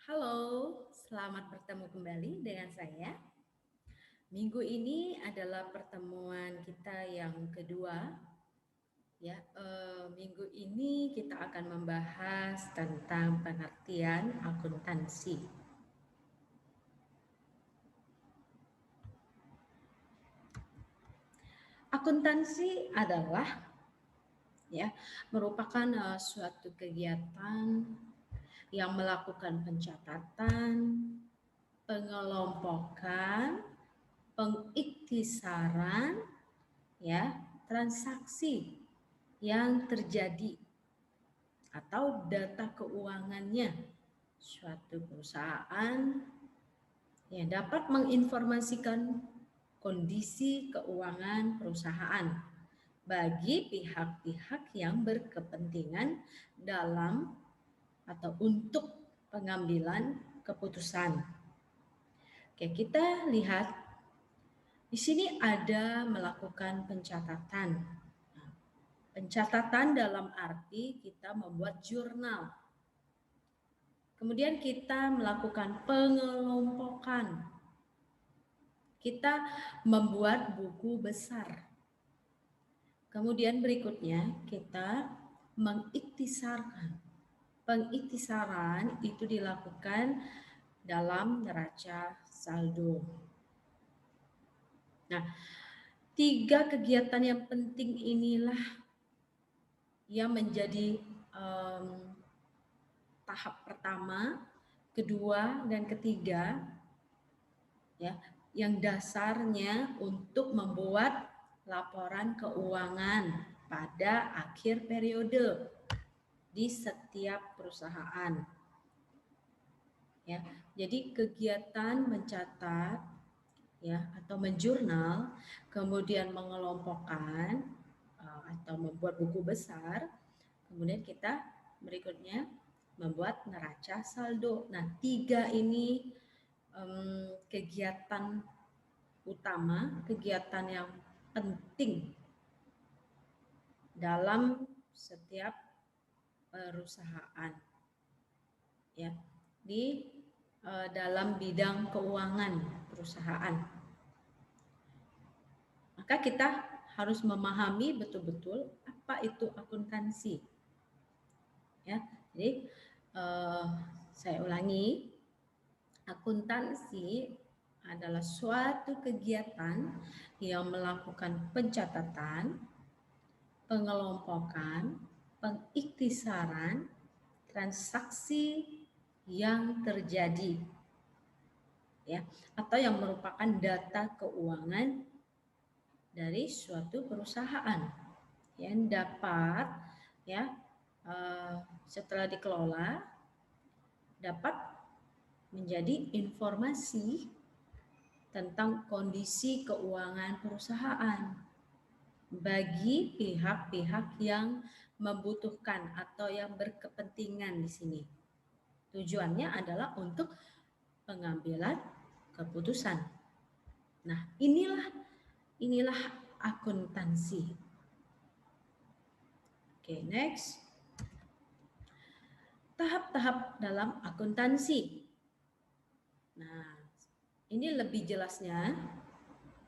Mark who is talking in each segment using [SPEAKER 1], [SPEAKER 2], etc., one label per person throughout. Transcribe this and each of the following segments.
[SPEAKER 1] Halo, selamat bertemu kembali dengan saya. Minggu ini adalah pertemuan kita yang kedua. Ya, minggu ini kita akan membahas tentang pengertian akuntansi. Akuntansi adalah merupakan suatu kegiatan yang melakukan pencatatan, pengelompokan, pengiktisaran, transaksi yang terjadi atau data keuangannya suatu perusahaan yang dapat menginformasikan kondisi keuangan perusahaan bagi pihak-pihak yang berkepentingan dalam atau untuk pengambilan keputusan. Oke, kita lihat di sini ada melakukan pencatatan. Pencatatan dalam arti kita membuat jurnal. Kemudian kita melakukan pengelompokan. Kita membuat buku besar. Kemudian berikutnya kita mengiktisarkan. Pengiktisaran itu dilakukan dalam neraca saldo. Nah, 3 kegiatan yang penting inilah yang menjadi tahap pertama, kedua, dan ketiga, yang dasarnya untuk membuat laporan keuangan pada akhir periode di setiap perusahaan. Jadi kegiatan mencatat atau menjurnal, kemudian mengelompokkan atau membuat buku besar, kemudian kita berikutnya membuat neraca saldo. Nah, 3 ini kegiatan utama, kegiatan yang penting dalam setiap perusahaan, di dalam bidang keuangan perusahaan. Maka kita harus memahami betul-betul apa itu akuntansi. Jadi saya ulangi, akuntansi adalah suatu kegiatan yang melakukan pencatatan, pengelompokan, pengiktisaran, transaksi yang terjadi, atau yang merupakan data keuangan dari suatu perusahaan yang dapat setelah dikelola dapat menjadi informasi tentang kondisi keuangan perusahaan bagi pihak-pihak yang membutuhkan atau yang berkepentingan di sini. Tujuannya adalah untuk pengambilan keputusan. Nah, inilah akuntansi. Oke, next. Tahap-tahap dalam akuntansi. Nah, ini lebih jelasnya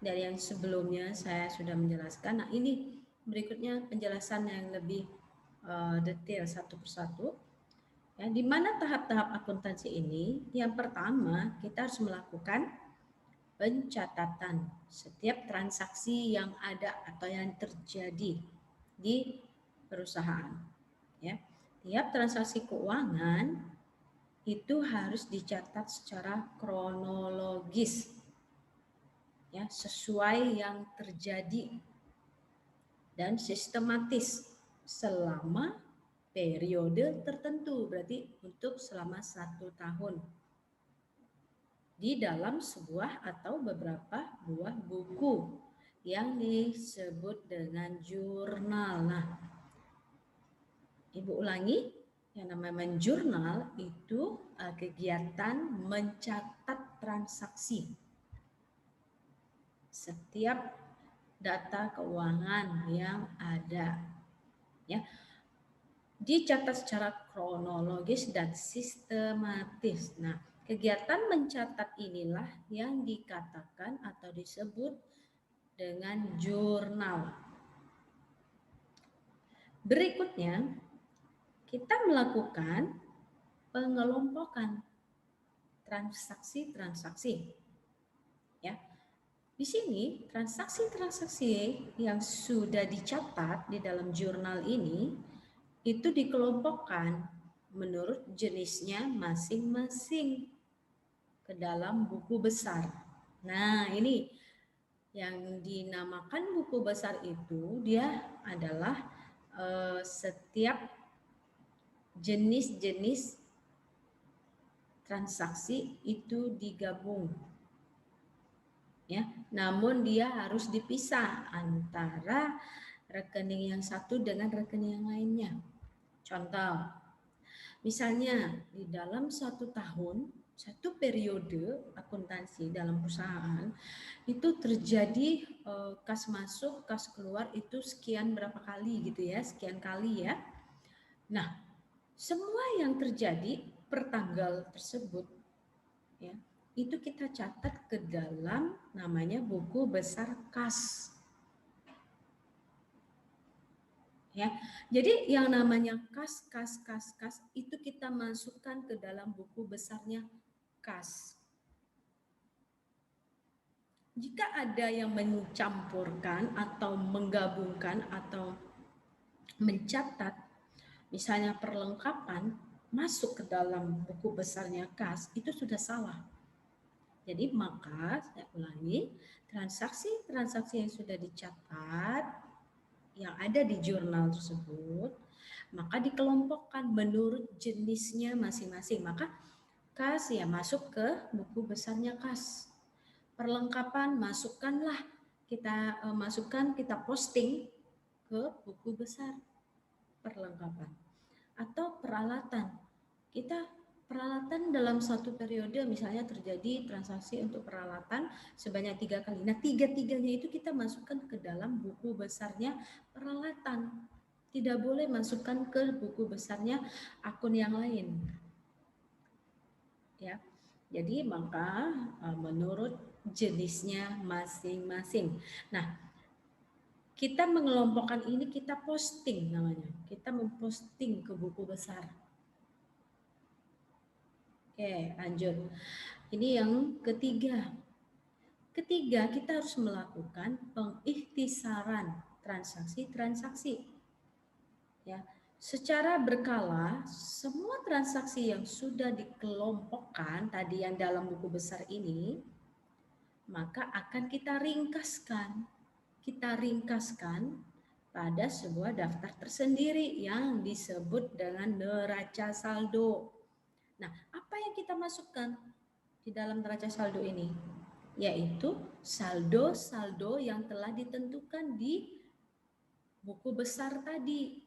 [SPEAKER 1] dari yang sebelumnya saya sudah menjelaskan. Nah, ini berikutnya penjelasan yang lebih detail satu persatu. Di mana tahap-tahap akuntansi ini? Yang pertama, kita harus melakukan pencatatan setiap transaksi yang ada atau yang terjadi di perusahaan. Tiap transaksi keuangan itu harus dicatat secara kronologis, sesuai yang terjadi dan sistematis selama periode tertentu, berarti untuk selama 1 tahun di dalam sebuah atau beberapa buah buku yang disebut dengan jurnal. Nah, Ibu ulangi, yang namanya menjurnal itu kegiatan mencatat transaksi setiap data keuangan yang ada. dicatat secara kronologis dan sistematis. Nah, kegiatan mencatat inilah yang dikatakan atau disebut dengan jurnal. Berikutnya, kita melakukan pengelompokan transaksi-transaksi. Ya. Di sini, transaksi-transaksi yang sudah dicatat di dalam jurnal ini itu dikelompokkan menurut jenisnya masing-masing ke dalam buku besar. Nah, ini yang dinamakan buku besar itu dia adalah setiap jenis-jenis transaksi itu digabung. Ya, namun dia harus dipisah antara rekening yang satu dengan rekening yang lainnya. Contoh, misalnya di dalam satu tahun, satu periode akuntansi dalam perusahaan itu terjadi kas masuk, kas keluar itu sekian berapa kali gitu ya, sekian kali ya. Nah, semua yang terjadi per tanggal tersebut ya, itu kita catat ke dalam namanya buku besar kas. Ya, jadi yang namanya kas itu kita masukkan ke dalam buku besarnya kas. Jika ada yang mencampurkan atau menggabungkan atau mencatat, misalnya perlengkapan masuk ke dalam buku besarnya kas, itu sudah salah. Jadi maka saya ulangi, transaksi-transaksi yang sudah dicatat yang ada di jurnal tersebut, maka dikelompokkan menurut jenisnya masing-masing. Maka kas ya masuk ke buku besarnya kas. Perlengkapan masukkanlah kita masukkan, kita posting ke buku besar perlengkapan. Atau peralatan, kita peralatan dalam satu periode misalnya terjadi transaksi untuk peralatan sebanyak 3 kali. Nah, tiga-tiganya itu kita masukkan ke dalam buku besarnya peralatan. Tidak boleh masukkan ke buku besarnya akun yang lain. Ya. Jadi maka menurut jenisnya masing-masing. Nah, kita mengelompokkan ini, kita posting namanya. Kita memposting ke buku besar. Oke, lanjut. Ini yang ketiga. Ketiga, kita harus melakukan pengikhtisaran transaksi-transaksi. Ya, secara berkala, semua transaksi yang sudah dikelompokkan tadi yang dalam buku besar ini, maka akan kita ringkaskan. Kita ringkaskan pada sebuah daftar tersendiri yang disebut dengan neraca saldo. Nah, apa yang kita masukkan di dalam neraca saldo ini? Yaitu saldo-saldo yang telah ditentukan di buku besar tadi.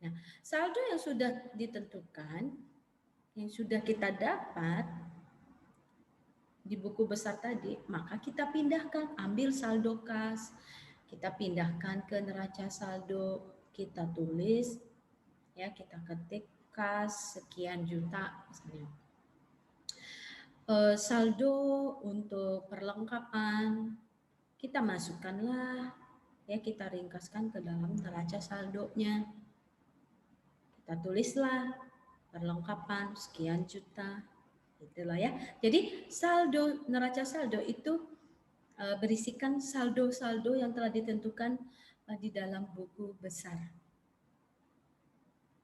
[SPEAKER 1] Nah, saldo yang sudah ditentukan, yang sudah kita dapat di buku besar tadi, maka kita pindahkan, ambil saldo kas, kita pindahkan ke neraca saldo, kita tulis, ya kita ketik kas sekian juta misalnya. Saldo untuk perlengkapan kita masukkanlah, ya kita ringkaskan ke dalam neraca saldonya. Kita tulislah perlengkapan sekian juta, itulah ya. Jadi saldo neraca saldo itu berisikan saldo-saldo yang telah ditentukan di dalam buku besar.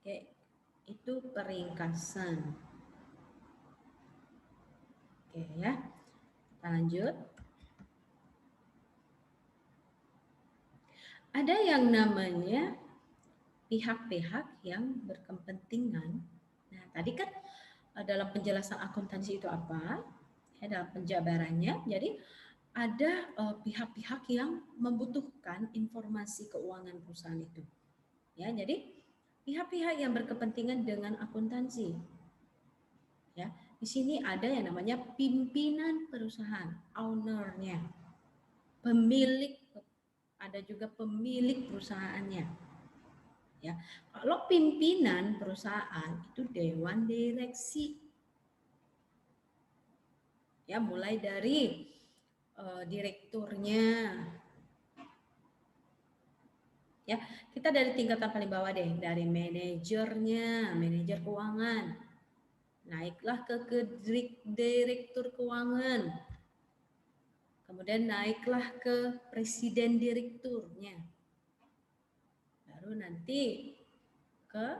[SPEAKER 1] Oke, itu peringkasan. Oke ya, kita lanjut. Ada yang namanya pihak-pihak yang berkepentingan. Nah, tadi kan dalam penjelasan akuntansi itu apa? Ya, dalam penjabarannya, jadi ada pihak-pihak yang membutuhkan informasi keuangan perusahaan itu. Ya, jadi pihak-pihak yang berkepentingan dengan akuntansi. Ya, di sini ada yang namanya pimpinan perusahaan, owner-nya, pemilik, ada juga pemilik perusahaannya. ya. Kalau pimpinan perusahaan itu dewan direksi. Ya, mulai dari direkturnya. Ya, kita dari tingkatan paling bawah deh, dari manajernya, manajer keuangan. Naiklah ke direktur keuangan. Kemudian naiklah ke presiden direkturnya. Baru nanti ke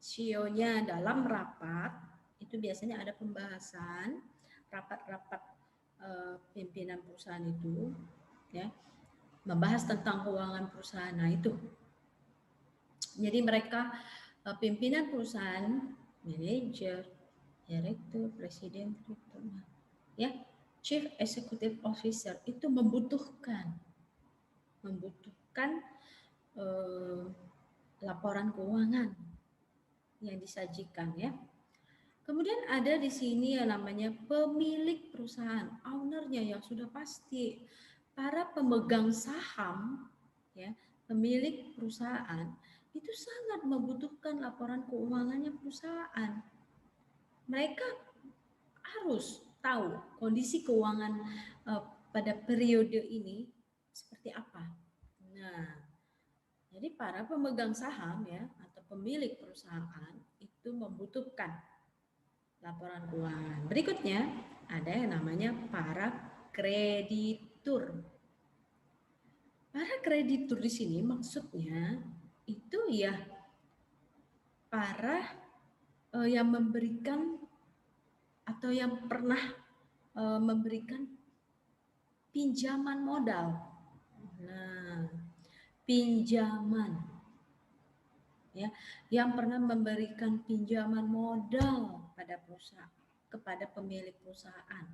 [SPEAKER 1] CEO-nya. Dalam rapat itu biasanya ada pembahasan rapat-rapat pimpinan perusahaan itu, ya, membahas tentang keuangan perusahaan. Nah itu, jadi mereka pimpinan perusahaan, manajer, direktur, presiden, direktur, ya, chief executive officer itu membutuhkan laporan keuangan yang disajikan, ya. Kemudian ada di sini yang namanya pemilik perusahaan, ownernya yang sudah pasti. Para pemegang saham, ya, pemilik perusahaan itu sangat membutuhkan laporan keuangannya perusahaan. Mereka harus tahu kondisi keuangan pada periode ini seperti apa. Nah, jadi para pemegang saham, ya, atau pemilik perusahaan itu membutuhkan laporan keuangan. Berikutnya ada yang namanya para kreditur. Para kreditur di sini maksudnya itu ya para yang memberikan atau yang pernah memberikan pinjaman modal. Nah, pinjaman, ya, yang pernah memberikan pinjaman modal pada perusahaan, kepada pemilik perusahaan.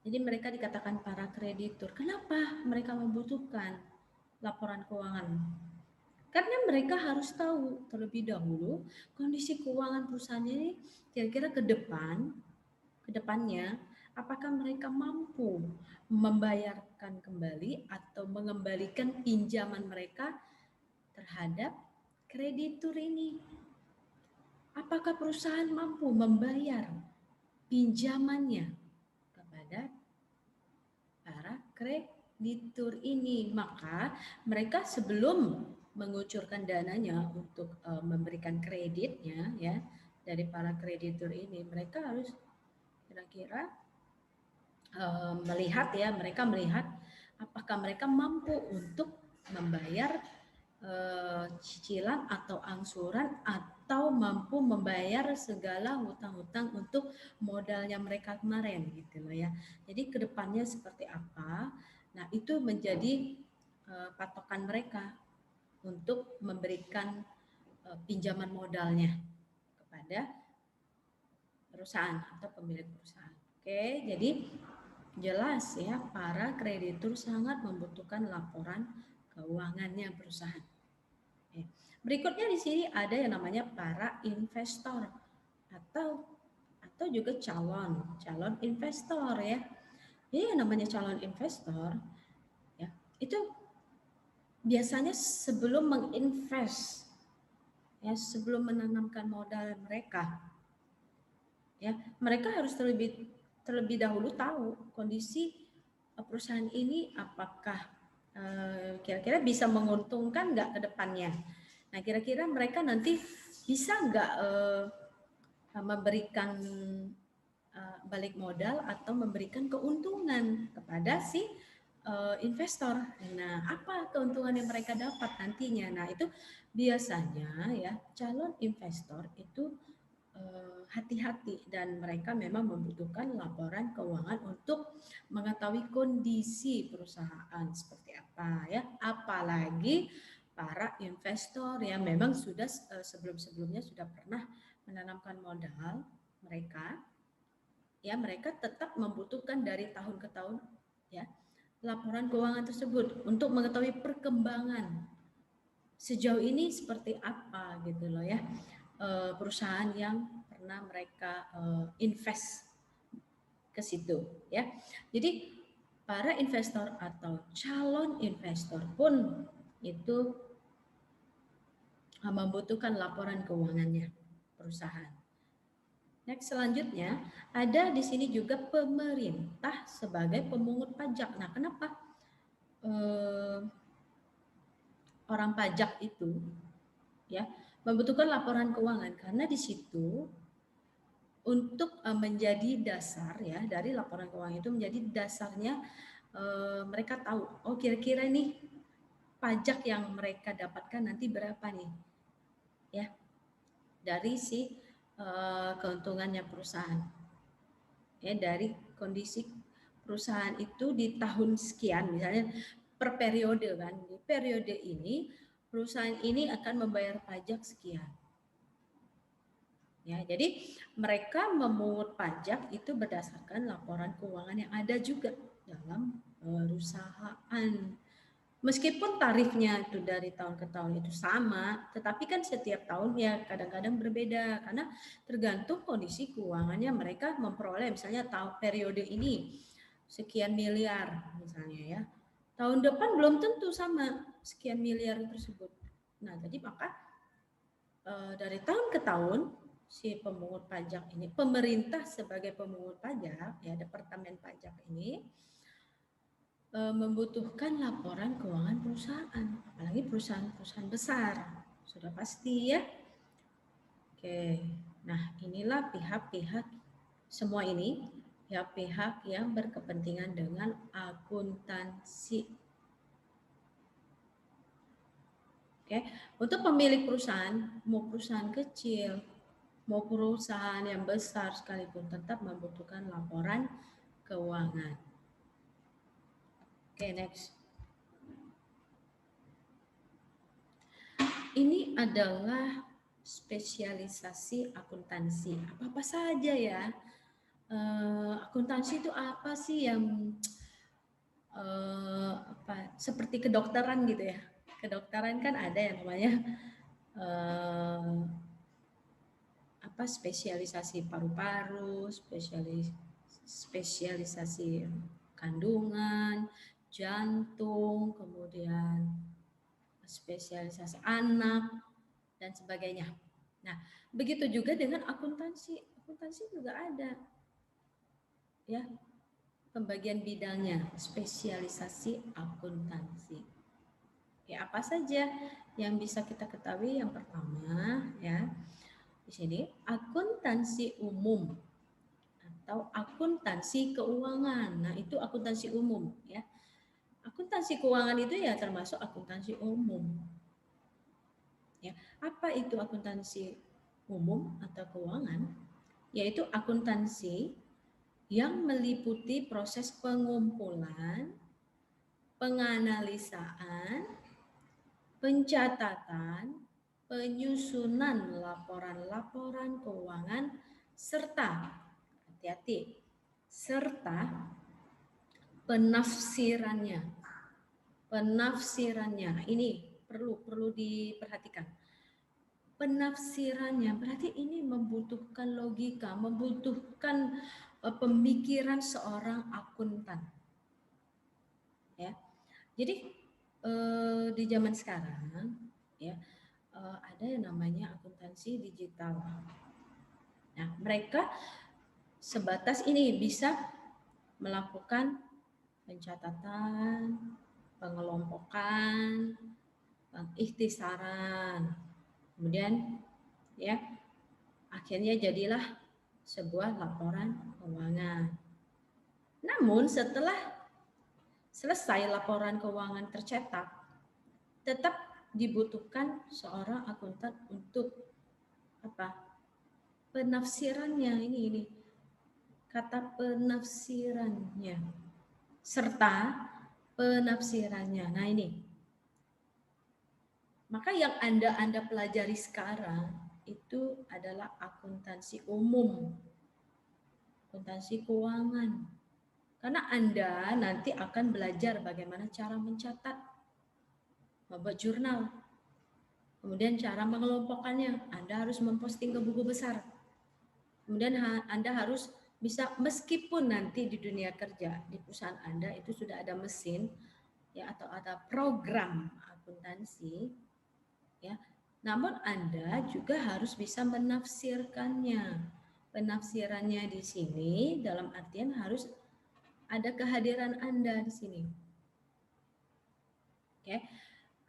[SPEAKER 1] Jadi mereka dikatakan para kreditur. Kenapa mereka membutuhkan laporan keuangan? Karena mereka harus tahu terlebih dahulu kondisi keuangan perusahaannya ini kira-kira ke depannya apakah mereka mampu membayarkan kembali atau mengembalikan pinjaman mereka terhadap kreditur ini. Apakah perusahaan mampu membayar pinjamannya kepada para kreditur ini? Maka mereka sebelum mengucurkan dananya untuk memberikan kreditnya, ya, dari para kreditur ini, mereka harus kira-kira mereka melihat apakah mereka mampu untuk membayar cicilan atau angsuran atau mampu membayar segala hutang-hutang untuk modalnya mereka kemarin, gitu loh, ya. Jadi kedepannya seperti apa? Nah, itu menjadi patokan mereka untuk memberikan pinjaman modalnya kepada perusahaan atau pemilik perusahaan. Oke, jadi jelas ya, para kreditur sangat membutuhkan laporan keuangannya perusahaan. Berikutnya di sini ada yang namanya para investor atau juga calon investor, ya. Jadi yang namanya calon investor, ya, itu biasanya sebelum menginvest, ya, sebelum menanamkan modal mereka, ya, mereka harus terlebih dahulu tahu kondisi perusahaan ini apakah kira-kira bisa menguntungkan nggak ke depannya. Nah, kira-kira mereka nanti bisa nggak memberikan balik modal atau memberikan keuntungan kepada si investor. Nah, apa keuntungan yang mereka dapat nantinya? Nah, itu biasanya, ya, calon investor itu hati-hati dan mereka memang membutuhkan laporan keuangan untuk mengetahui kondisi perusahaan seperti apa, ya. Apalagi para investor yang memang sudah sebelum-sebelumnya sudah pernah menanamkan modal mereka, ya, mereka tetap membutuhkan dari tahun ke tahun, ya, laporan keuangan tersebut untuk mengetahui perkembangan sejauh ini seperti apa, gitu loh, ya, perusahaan yang pernah mereka invest ke situ, ya. Jadi para investor atau calon investor pun itu membutuhkan laporan keuangannya perusahaan. Next, selanjutnya ada di sini juga pemerintah sebagai pemungut pajak. Nah, kenapa orang pajak itu ya membutuhkan laporan keuangan? Karena di situ untuk menjadi dasar ya dari laporan keuangan itu menjadi dasarnya mereka tahu oh kira-kira nih pajak yang mereka dapatkan nanti berapa nih ya dari si keuntungannya perusahaan ya dari kondisi perusahaan itu di tahun sekian misalnya per periode kan di periode ini perusahaan ini akan membayar pajak sekian ya jadi mereka memungut pajak itu berdasarkan laporan keuangan yang ada juga dalam perusahaan. Meskipun tarifnya itu dari tahun ke tahun itu sama, tetapi kan setiap tahun ya kadang-kadang berbeda karena tergantung kondisi keuangannya mereka memperoleh misalnya tahun periode ini sekian miliar misalnya ya. Tahun depan belum tentu sama sekian miliar tersebut. Nah, jadi maka dari tahun ke tahun si pemungut pajak ini, pemerintah sebagai pemungut pajak, ya Departemen Pajak ini membutuhkan laporan keuangan perusahaan, apalagi perusahaan-perusahaan besar, sudah pasti ya. Oke, nah inilah pihak-pihak semua ini pihak-pihak yang berkepentingan dengan akuntansi. Oke, untuk pemilik perusahaan, mau perusahaan kecil, mau perusahaan yang besar sekalipun tetap membutuhkan laporan keuangan. Oke, next. Ini adalah spesialisasi akuntansi. Apa-apa saja ya. Akuntansi itu apa sih yang seperti kedokteran gitu ya. Kedokteran kan ada yang namanya spesialisasi paru-paru, spesialisasi kandungan, jantung, kemudian spesialisasi anak dan sebagainya. Nah, begitu juga dengan akuntansi. Akuntansi juga ada ya pembagian bidangnya, spesialisasi akuntansi. Ya, apa saja yang bisa kita ketahui? Yang pertama ya, di sini akuntansi umum atau akuntansi keuangan. Nah, itu akuntansi umum ya. Akuntansi keuangan itu ya termasuk akuntansi umum. Ya, apa itu akuntansi umum atau keuangan? Yaitu akuntansi yang meliputi proses pengumpulan, penganalisaan, pencatatan, penyusunan laporan-laporan keuangan, serta hati-hati, serta penafsirannya. Penafsirannya ini perlu diperhatikan. Penafsirannya berarti ini membutuhkan logika, membutuhkan pemikiran seorang akuntan. Ya. Jadi di zaman sekarang ya ada yang namanya akuntansi digital. Nah, mereka sebatas ini bisa melakukan pencatatan, pengelompokan, pengikhtisaran. Kemudian ya akhirnya jadilah sebuah laporan keuangan. Namun setelah selesai laporan keuangan tercetak, tetap dibutuhkan seorang akuntan untuk apa? Penafsirannya ini kata penafsirannya serta penafsirannya. Nah, ini. Maka yang Anda pelajari sekarang itu adalah akuntansi umum. Akuntansi keuangan. Karena Anda nanti akan belajar bagaimana cara mencatat, membuat jurnal, kemudian cara mengelompokkannya. Anda harus memposting ke buku besar. Kemudian Anda harus bisa, meskipun nanti di dunia kerja, di perusahaan Anda itu sudah ada mesin, ya atau ada program akuntansi, ya. Namun Anda juga harus bisa menafsirkannya. Penafsirannya di sini dalam artian harus ada kehadiran Anda di sini. Oke.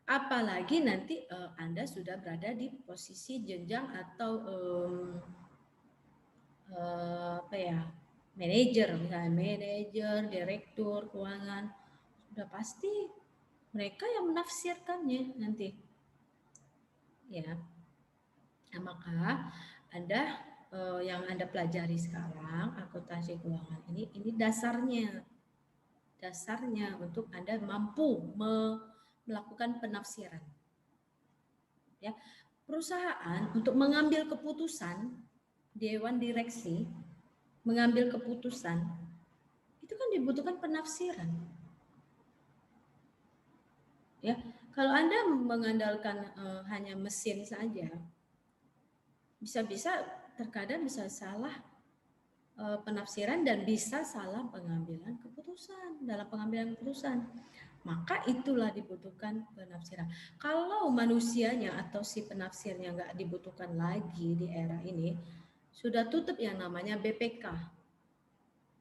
[SPEAKER 1] Apalagi nanti Anda sudah berada di posisi jenjang atau apa ya, manajer, misalnya manajer, direktur keuangan, sudah pasti mereka yang menafsirkannya nanti, ya. Nah, maka Anda yang Anda pelajari sekarang akuntansi keuangan ini dasarnya untuk Anda mampu melakukan penafsiran. Ya, perusahaan untuk mengambil keputusan, dewan direksi mengambil keputusan itu kan dibutuhkan penafsiran. Ya, kalau Anda mengandalkan hanya mesin saja, bisa-bisa terkadang bisa salah penafsiran dan bisa salah pengambilan keputusan dalam pengambilan keputusan. Maka itulah dibutuhkan penafsiran. Kalau manusianya atau si penafsirnya nggak dibutuhkan lagi di era ini, sudah tutup yang namanya BPK.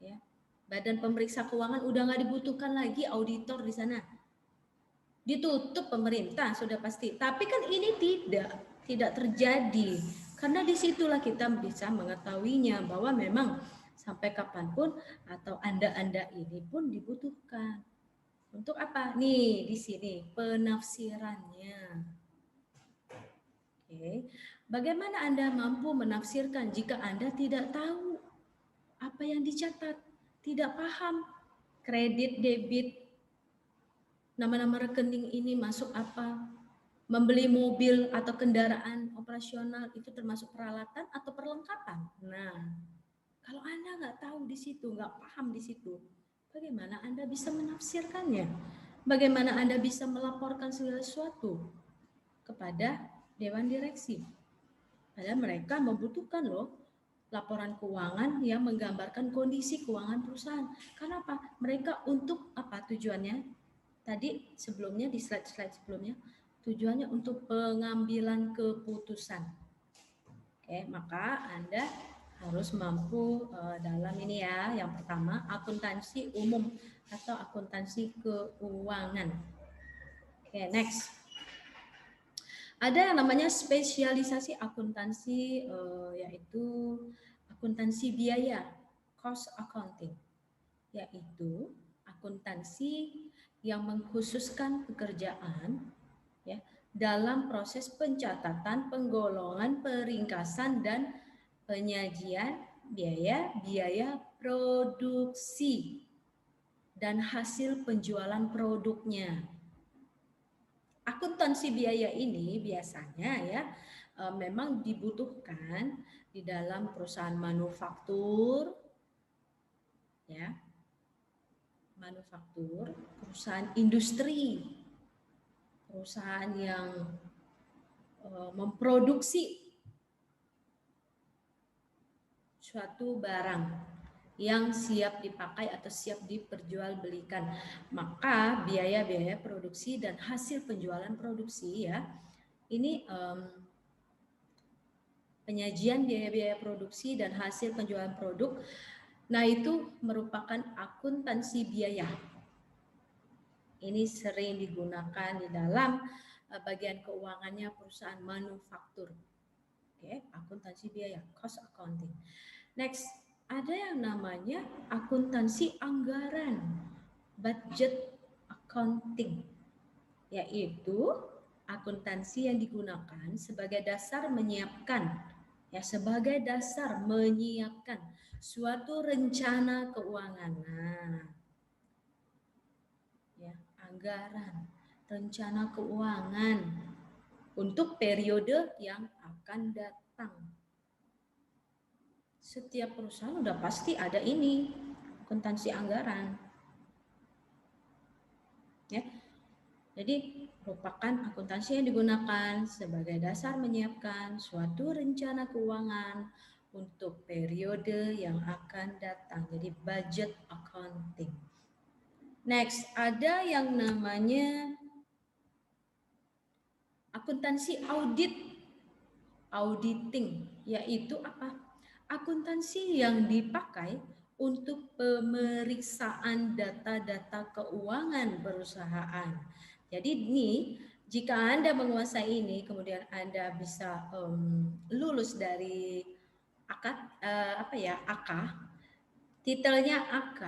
[SPEAKER 1] Ya, Badan Pemeriksa Keuangan udah nggak dibutuhkan lagi auditor di sana. Ditutup pemerintah sudah pasti. Tapi kan ini tidak terjadi. Karena disitulah kita bisa mengetahuinya bahwa memang sampai kapanpun atau Anda ini pun dibutuhkan. Untuk apa? Nih, di sini penafsirannya. Oke. Bagaimana Anda mampu menafsirkan jika Anda tidak tahu apa yang dicatat, tidak paham kredit, debit, nama-nama rekening ini masuk apa, membeli mobil atau kendaraan operasional itu termasuk peralatan atau perlengkapan. Nah, kalau Anda nggak tahu di situ, nggak paham di situ, bagaimana Anda bisa menafsirkannya? Bagaimana Anda bisa melaporkan segala sesuatu kepada Dewan Direksi? Padahal mereka membutuhkan loh laporan keuangan yang menggambarkan kondisi keuangan perusahaan. Karena apa? Mereka untuk apa tujuannya? Tadi sebelumnya di slide-slide sebelumnya, tujuannya untuk pengambilan keputusan. Oke, maka Anda harus mampu dalam ini ya. Yang pertama, akuntansi umum atau akuntansi keuangan. Oke, next. Ada yang namanya spesialisasi akuntansi yaitu akuntansi biaya, cost accounting, yaitu akuntansi yang mengkhususkan pekerjaan ya dalam proses pencatatan, penggolongan, peringkasan dan penyajian biaya produksi dan hasil penjualan produknya. Akuntansi biaya ini biasanya ya memang dibutuhkan di dalam perusahaan manufaktur, ya, perusahaan industri, perusahaan yang memproduksi suatu barang yang siap dipakai atau siap diperjualbelikan. Maka biaya-biaya produksi dan hasil penjualan produksi ya, ini penyajian biaya-biaya produksi dan hasil penjualan produk. Nah, itu merupakan akuntansi biaya. Ini sering digunakan di dalam bagian keuangannya perusahaan manufaktur. Oke, akuntansi biaya, cost accounting. Next, ada yang namanya akuntansi anggaran, budget accounting, yaitu akuntansi yang digunakan sebagai dasar menyiapkan suatu rencana keuangan. Nah, ya, anggaran, rencana keuangan untuk periode yang akan datang. Setiap perusahaan udah pasti ada ini, akuntansi anggaran. Ya. Jadi merupakan akuntansi yang digunakan sebagai dasar menyiapkan suatu rencana keuangan untuk periode yang akan datang. Jadi budget accounting. Next, ada yang namanya Akuntansi auditing, yaitu apa? Akuntansi yang dipakai untuk pemeriksaan data-data keuangan perusahaan. Jadi ini jika Anda menguasai ini, kemudian Anda bisa lulus dari AK, titelnya AK,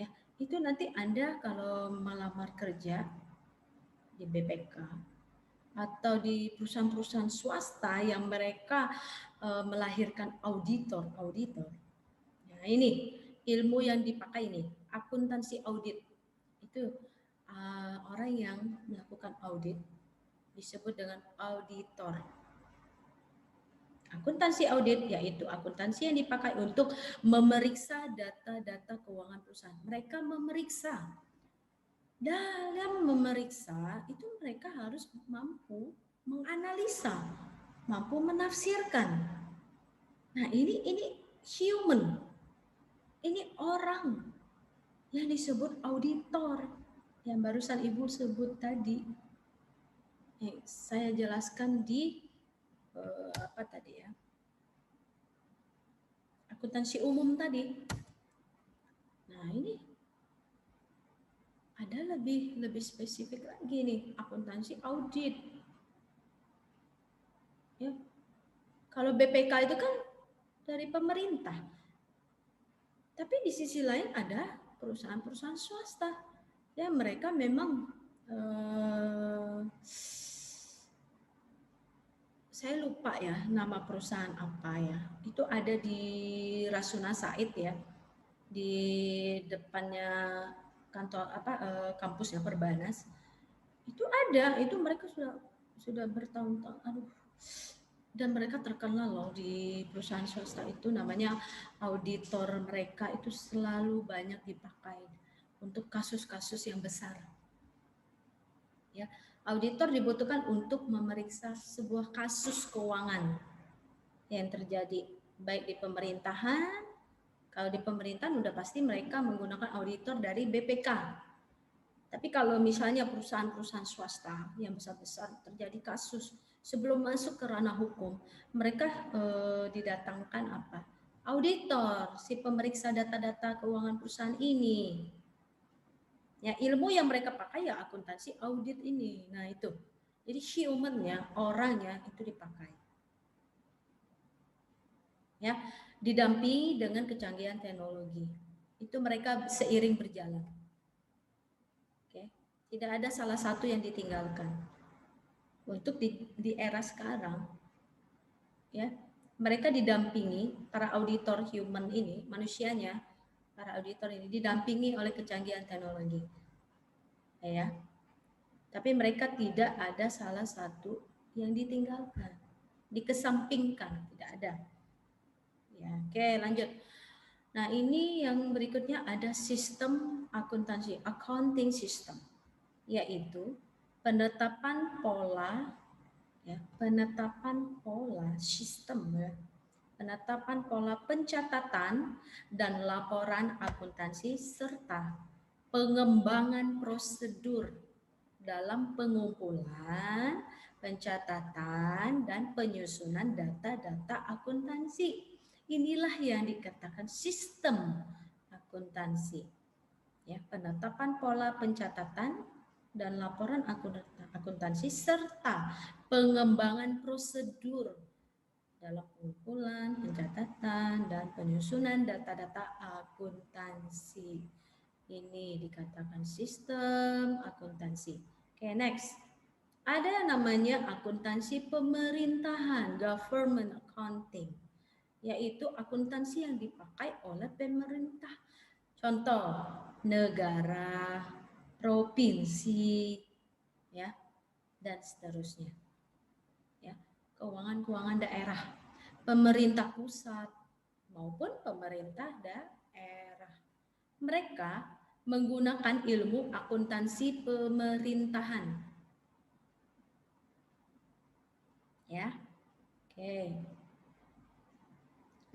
[SPEAKER 1] ya itu nanti Anda kalau melamar kerja di BPK atau di perusahaan-perusahaan swasta yang mereka melahirkan auditor. Nah, ini ilmu yang dipakai ini, akuntansi audit. Itu orang yang melakukan audit disebut dengan auditor. Akuntansi audit yaitu akuntansi yang dipakai untuk memeriksa data-data keuangan perusahaan. Mereka memeriksa. Dalam memeriksa itu mereka harus mampu menganalisa, mampu menafsirkan. Nah, ini human. Ini orang yang disebut auditor yang barusan Ibu sebut tadi. Saya jelaskan di apa tadi ya? Akuntansi umum tadi. Nah, ini ada lebih spesifik lagi nih, akuntansi audit. Ya. Kalau BPK itu kan dari pemerintah. Tapi di sisi lain ada perusahaan-perusahaan swasta. Ya, mereka memang saya lupa ya nama perusahaan apa ya. Itu ada di Rasuna Said ya. Di depannya kantor kampusnya Perbanas. Itu ada, itu mereka sudah bertahun-tahun, dan mereka terkenal loh di perusahaan swasta itu, namanya auditor mereka itu selalu banyak dipakai untuk kasus-kasus yang besar. Ya, auditor dibutuhkan untuk memeriksa sebuah kasus keuangan yang terjadi baik di pemerintahan. Kalau di pemerintahan udah pasti mereka menggunakan auditor dari BPK. Tapi kalau misalnya perusahaan-perusahaan swasta yang besar-besar terjadi kasus, sebelum masuk ke ranah hukum, mereka didatangkan apa? Auditor, si pemeriksa data-data keuangan perusahaan ini. Ya, ilmu yang mereka pakai ya akuntansi audit ini. Nah, itu. Jadi human ya, orangnya itu dipakai. Ya, didampingi dengan kecanggihan teknologi. Itu mereka seiring berjalan. Tidak ada salah satu yang ditinggalkan. Untuk di era sekarang, ya, mereka didampingi, para auditor human ini, manusianya, para auditor ini didampingi oleh kecanggihan teknologi. Ya. Tapi mereka tidak ada salah satu yang ditinggalkan, dikesampingkan, tidak ada. Ya, oke, lanjut. Nah, ini yang berikutnya ada sistem akuntansi, accounting system, yaitu penetapan pola sistem ya. Penetapan pola pencatatan dan laporan akuntansi serta pengembangan prosedur dalam pengumpulan, pencatatan dan penyusunan data-data akuntansi. Inilah yang dikatakan sistem akuntansi. Ya, penetapan pola pencatatan dan laporan akuntansi serta pengembangan prosedur dalam pengumpulan, pencatatan, dan penyusunan data-data akuntansi. Ini dikatakan sistem akuntansi. Oke, next. Ada yang namanya akuntansi pemerintahan, government accounting, yaitu akuntansi yang dipakai oleh pemerintah. Contoh, negara, provinsi, ya, dan seterusnya. Ya, keuangan daerah, pemerintah pusat maupun pemerintah daerah. Mereka menggunakan ilmu akuntansi pemerintahan. Ya, oke.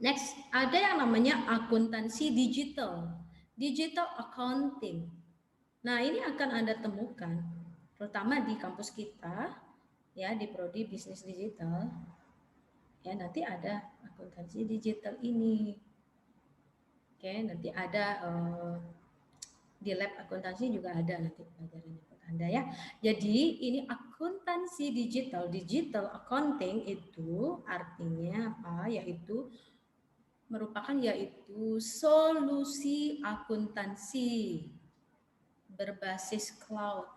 [SPEAKER 1] Next, ada yang namanya akuntansi digital accounting. Nah, ini akan Anda temukan terutama di kampus kita ya di prodi bisnis digital, ya nanti ada akuntansi digital ini. Oke, nanti ada di lab akuntansi juga ada nanti pelajaran buat Anda ya. Jadi ini akuntansi digital, digital accounting itu artinya apa? Yaitu solusi akuntansi berbasis cloud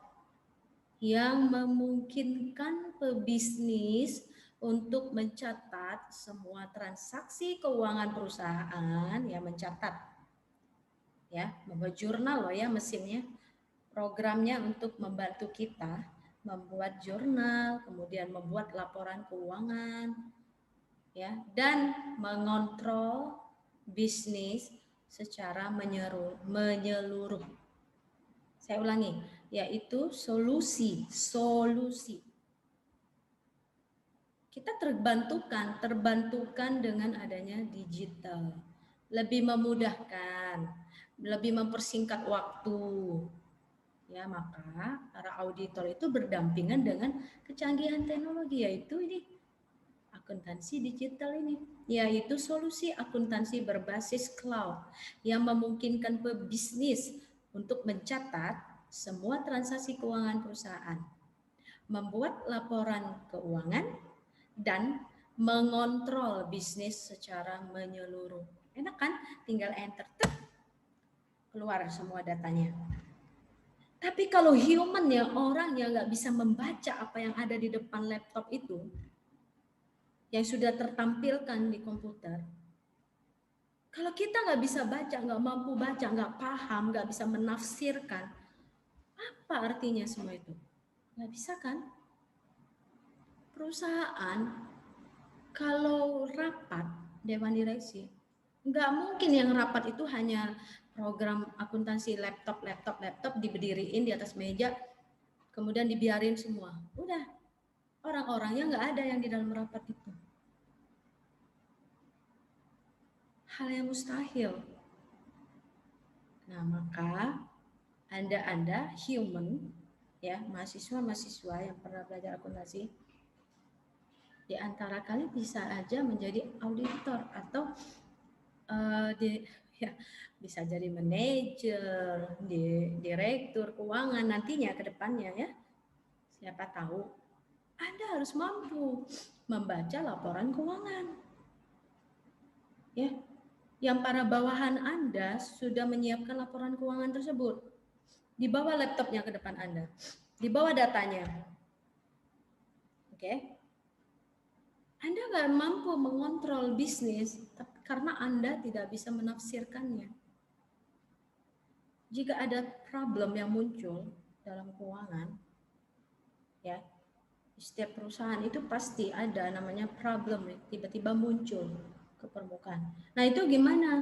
[SPEAKER 1] yang memungkinkan pebisnis untuk mencatat semua transaksi keuangan perusahaan, ya mencatat, ya membuat jurnal loh ya mesinnya, programnya untuk membantu kita membuat jurnal, kemudian membuat laporan keuangan, ya, dan mengontrol bisnis secara menyeluruh. Saya ulangi, yaitu solusi. Kita terbantukan dengan adanya digital. Lebih memudahkan, lebih mempersingkat waktu. Ya, maka para auditor itu berdampingan dengan kecanggihan teknologi, yaitu ini akuntansi digital ini, yaitu solusi akuntansi berbasis cloud yang memungkinkan pebisnis untuk mencatat semua transaksi keuangan perusahaan, membuat laporan keuangan, dan mengontrol bisnis secara menyeluruh. Enak kan? Tinggal enter, keluar semua datanya. Tapi kalau human ya, orang yang nggak bisa membaca apa yang ada di depan laptop itu, yang sudah tertampilkan di komputer, kalau kita nggak bisa baca, nggak mampu baca, nggak paham, nggak bisa menafsirkan, apa artinya semua itu? Nggak bisa kan? Perusahaan kalau rapat dewan direksi, nggak mungkin yang rapat itu hanya program akuntansi laptop diberdiriin di atas meja, kemudian dibiarin semua. Udah, orang-orangnya nggak ada yang di dalam rapat itu. Hal yang mustahil. Nah, maka Anda human, ya, mahasiswa yang pernah belajar akuntansi, di antara kalian bisa aja menjadi auditor atau ya, bisa jadi manajer, direktur keuangan nantinya ke depannya ya. Siapa tahu. Anda harus mampu membaca laporan keuangan. Ya. Yang para bawahan Anda sudah menyiapkan laporan keuangan tersebut. Dibawa laptopnya ke depan Anda. Dibawa datanya. Oke. Anda nggak mampu mengontrol bisnis karena Anda tidak bisa menafsirkannya. Jika ada problem yang muncul dalam keuangan, ya, setiap perusahaan itu pasti ada namanya problem, tiba-tiba muncul ke permukaan. Nah, itu gimana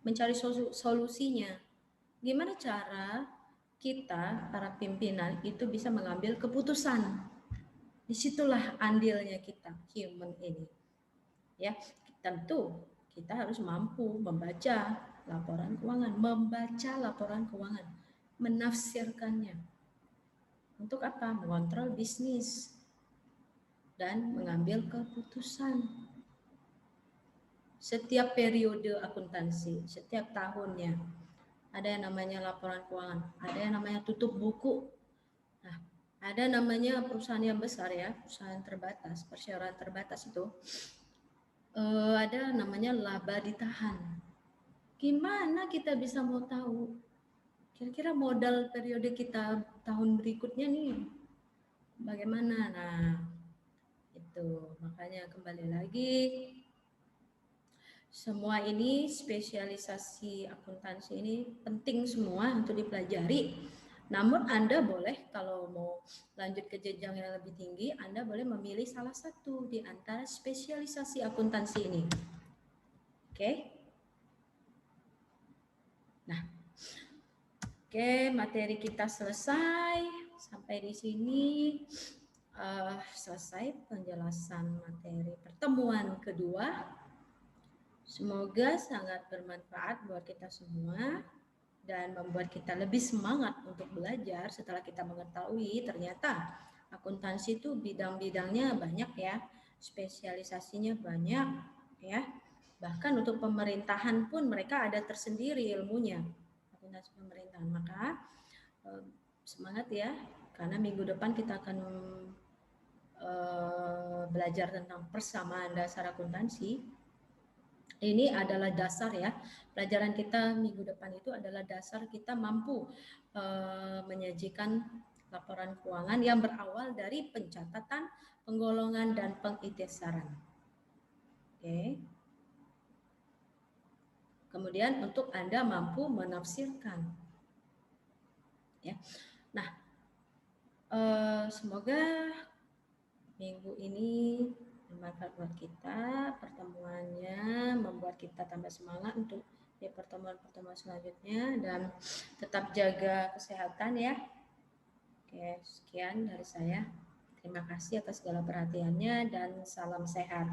[SPEAKER 1] mencari solusinya? Gimana cara kita, para pimpinan, itu bisa mengambil keputusan? Disitulah andilnya kita, human ini. Ya, tentu kita harus mampu membaca laporan keuangan, menafsirkannya. Untuk apa? Mengontrol bisnis dan mengambil keputusan. Setiap periode akuntansi, setiap tahunnya, ada yang namanya laporan keuangan, ada yang namanya tutup buku. Nah, ada namanya perusahaan yang besar ya, perusahaan terbatas, perseroan terbatas itu, ada namanya laba ditahan. Gimana kita bisa mau tahu kira-kira modal periode kita tahun berikutnya nih bagaimana? Nah, itu makanya kembali lagi, semua ini spesialisasi akuntansi ini penting semua untuk dipelajari. Namun Anda boleh kalau mau lanjut ke jenjang yang lebih tinggi, Anda boleh memilih salah satu di antara spesialisasi akuntansi ini. Oke? Nah, oke, materi kita selesai. Sampai di sini selesai penjelasan materi pertemuan kedua. Semoga sangat bermanfaat buat kita semua dan membuat kita lebih semangat untuk belajar setelah kita mengetahui ternyata Akuntansi itu bidang-bidangnya banyak ya, spesialisasinya banyak ya. Bahkan untuk pemerintahan pun mereka ada tersendiri ilmunya, akuntansi pemerintahan. Maka semangat ya, karena minggu depan kita akan belajar tentang persamaan dasar akuntansi. Ini adalah dasar ya, pelajaran kita minggu depan itu adalah dasar kita mampu menyajikan laporan keuangan yang berawal dari pencatatan, penggolongan, dan pengitisaran. Oke. Kemudian untuk Anda mampu menafsirkan. Ya. Nah, semoga minggu ini bermanfaat buat kita, pertemuannya membuat kita tambah semangat untuk di pertemuan-pertemuan selanjutnya, dan tetap jaga kesehatan ya. Oke, sekian dari saya. Terima kasih atas segala perhatiannya dan salam sehat.